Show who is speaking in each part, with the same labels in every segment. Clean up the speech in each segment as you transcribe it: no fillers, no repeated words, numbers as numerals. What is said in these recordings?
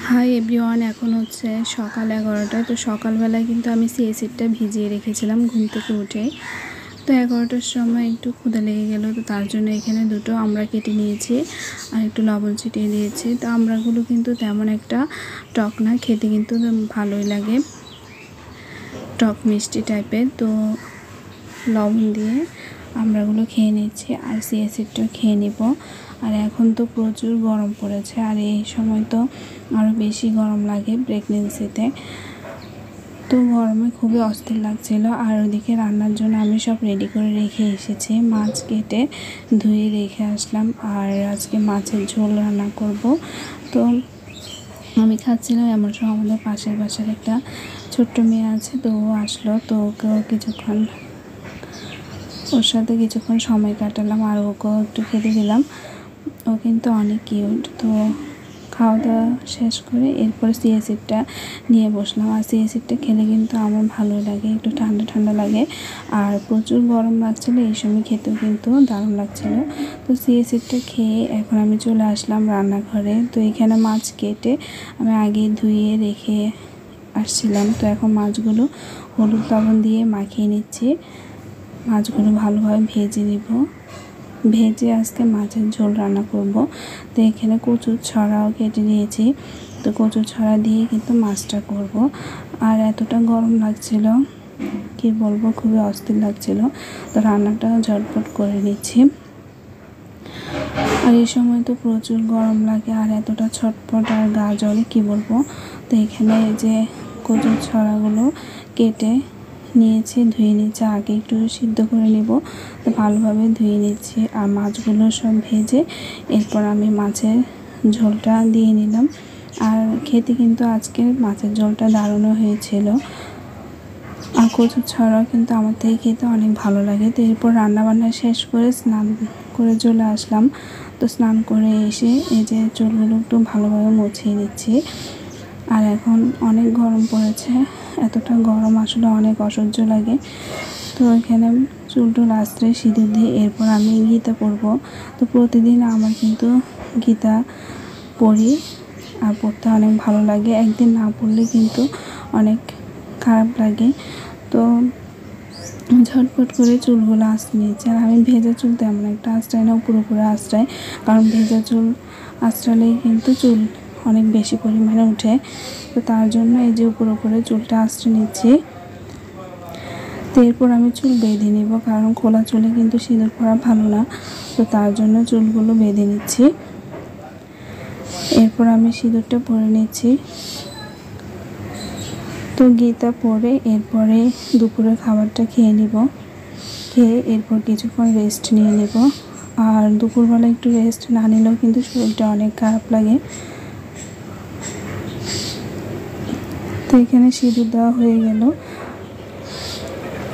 Speaker 1: Hi everyone, এখন হচ্ছে সকাল 11টা। তো সকালবেলায় কিন্তু আমি সিএসিডটা ভিজিয়ে রেখেছিলাম ঘুম থেকে উঠে। তো 11টার সময় একটু ক্ষুধা লেগে গেল, তো তার জন্য এখানে দুটো আমড়া কেটে নিয়েছি আর একটু লবণ ছিটিয়ে দিয়েছি। তো আমড়াগুলো কিন্তু তেমন একটা টক না, খেতে কিন্তু ভালোই লাগে, টক মিষ্টি টাইপের। তো লবণ দিয়ে আমড়াগুলো খেয়ে নিচ্ছি আর সিএসিডটা খেয়ে নিব। আর এখন তো প্রচুর গরম পড়েছে, আর এই সময় তো আরও বেশি গরম লাগে প্রেগনেন্সিতে। তো গরমে খুবই অস্থির লাগছিল। আর ওদিকে রান্নার জন্য আমি সব রেডি করে রেখে এসেছি, মাছ কেটে ধুয়ে রেখে আসলাম। আর আজকে মাছের ঝোল রান্না করব। তো আমি খাচ্ছিলাম, এমন সময় আমাদের পাশের বাসার একটা ছোট্ট মেয়ে আছে, তো ও আসলো। তো ওকেও ওর সাথে কিছুক্ষণ সময় কাটালাম আর ওকেও একটু খেতে দিলাম। ও কিন্তু অনেক কিউট। তো খাওয়া দাওয়া শেষ করে এরপরে সিএসিডটা নিয়ে বসলাম। আর সিএসিডটা খেলে কিন্তু আমার ভালো লাগে, একটু ঠান্ডা ঠান্ডা লাগে। আর প্রচুর গরম লাগছিলো, এই সময় খেতেও কিন্তু দারুণ লাগছিলো। তো সিএসিডটা খেয়ে এখন আমি চলে আসলাম রান্নাঘরে। তো এখানে মাছ কেটে আমি আগে ধুয়ে রেখে আসছিলাম। তো এখন মাছগুলো হলুদ লবণ দিয়ে মাখিয়ে নিচ্ছি। মাছগুলো ভালোভাবে ভেজে নিব, ভেজে আজকে মাছের ঝোল রান্না করব। তো এখানে কচুর ছড়াও কেটে নিয়েছি। তো কচুর ছড়া দিয়ে কিন্তু মাছটা করব। আর এতটা গরম লাগছিল, কি বলবো, খুবই অস্থির লাগছিল। তো রান্নাটা ঝটপট করে নিচ্ছি। আর এই সময় তো প্রচুর গরম লাগে আর এতটা ছটপট আর গা জ্বলে, কি বলবো। তো এখানে যে কচুর ছড়াগুলো কেটে নিয়েছি, ধুয়ে নিচ্ছি, আগে একটু সিদ্ধ করে নেব। তো ভালোভাবে ধুয়ে নিচ্ছি আর মাছগুলো সব ভেজে এরপর আমি মাছের ঝোলটা দিয়ে নিলাম। আর খেতে কিন্তু আজকের মাছের ঝোলটা দারুণ হয়েছিল। আর কচুর ছড়াও কিন্তু আমার থেকে খেতে অনেক ভালো লাগে। তো এরপর রান্নাবান্না শেষ করে স্নান করে চলে আসলাম। তো স্নান করে এসে এই যে চুলগুলো একটু ভালোভাবে মুছিয়ে নিচ্ছি। আর এখন অনেক গরম পড়েছে, এতটা গরম আসলে অনেক অসহ্য লাগে। তো এখানে চুলটুল আঁচড়ে সিঁদুর দিয়ে এরপর আমি গীতা পড়ব। তো প্রতিদিন আমার কিন্তু গীতা পড়ি আর পড়তে অনেক ভালো লাগে, একদিন না পড়লে কিন্তু অনেক খারাপ লাগে। তো ঝটপট করে চুলগুলো আঁচড়ে নিয়েছি। আর আমি ভেজা চুল তেমন একটা আঁচড়াই না, পুরোপুরি আঁচড়াই, কারণ ভেজা চুল আঁচড়ালেই কিন্তু চুল অনেক বেশি পরিমাণে উঠে। তো তার জন্য এই যে উপরে চুলটা আঁচড়ে নিচ্ছি। তো এরপর আমি চুল বেঁধে নিব, কারণ খোলা চুলে কিন্তু সিঁদুর পরা ভালো না। তো তার জন্য চুলগুলো বেঁধে নিচ্ছি। এরপর আমি সিঁদুরটা পরে নিচ্ছি। তো গীতা পরে এরপরে দুপুরের খাবারটা খেয়ে নিব, খেয়ে এরপর কিছুক্ষণ রেস্ট নিয়ে নেব। আর দুপুরবেলা একটু রেস্ট না নিলেও কিন্তু শরীরটা অনেক খারাপ লাগে। তো এখানে সিঁদুর দেওয়া হয়ে গেল।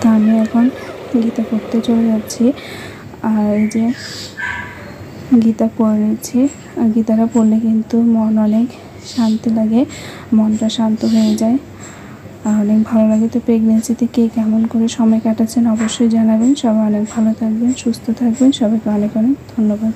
Speaker 1: তা আমি এখন গীতা পড়তে চলে যাচ্ছি। আর এই যে গীতা পড়ে নিচ্ছি। আর গীতাটা পড়লে কিন্তু মন অনেক শান্তি লাগে, মনটা শান্ত হয়ে যায় আর অনেক ভালো লাগে। তো প্রেগনেন্সিতে কে কেমন করে সময় কাটাচ্ছেন অবশ্যই জানাবেন। সবাই অনেক ভালো থাকবেন, সুস্থ থাকবেন। সবাইকে অনেক অনেক ধন্যবাদ।